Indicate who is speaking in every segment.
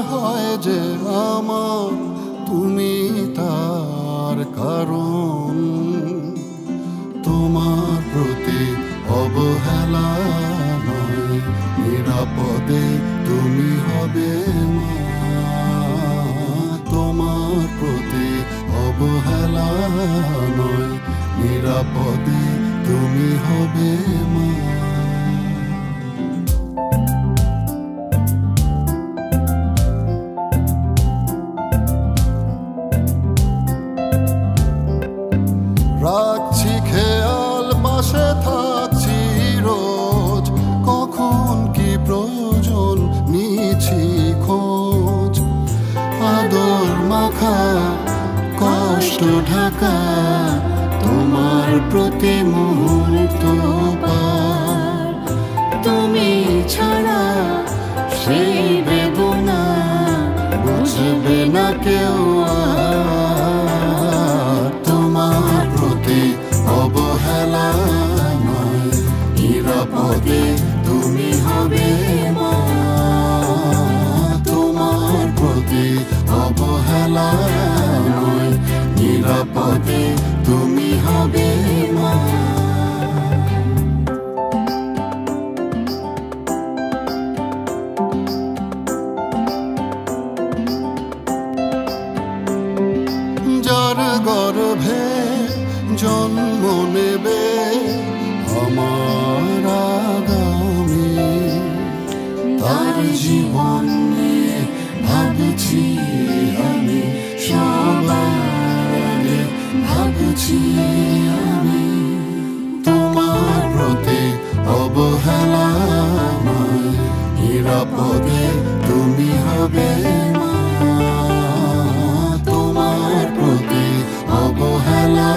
Speaker 1: হয় যে আমার, তুমি তার কারণ। তোমার প্রতি অবহেলা নয়, নিরাপদে তুমি হবে মা। তোমার প্রতি অবহেলা নয়, নিরাপদে তুমি হবে মা। রাখছি খেয়াল, পাশে থাকছি রোজ, কখন কি প্রয়োজন নিছি খোঁজ। আদর মাখা কষ্ট ঢাকা তোমার প্রতি মুহূর্ত পার। তুমি ছাড়া সেই বেদনা বুঝবে না কেউ আর। তোমার প্রতি অবহেলা নয়, নিরাপদে তুমি হবে মা। তোমার প্রতি অবহেলা নয়, নিরাপদে তুমি হবে মা। যার গর্ভে জন্ম নেবে আমার আগামী, তার জীবন নিয়ে ভাবছি আমি, সবার ভাবছি আমি। তোমার প্রতি অবহেলা নয়, নিরাপদে তুমি হবে মা। তোমার প্রতি অবহেলা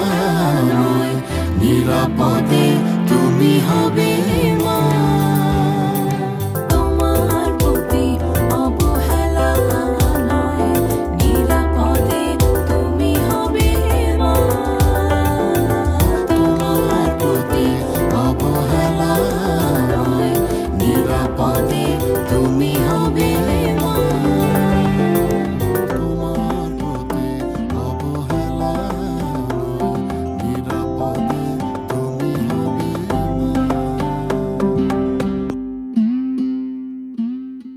Speaker 1: নয়, নিরাপদে তুমি হবে মা।
Speaker 2: তোমার প্রতি অবহেলা নয়, নিরাপদে তুমি হবে মা।
Speaker 1: তোমার প্রতি অবহেলা নয়, নিরাপদে তুমি হবে।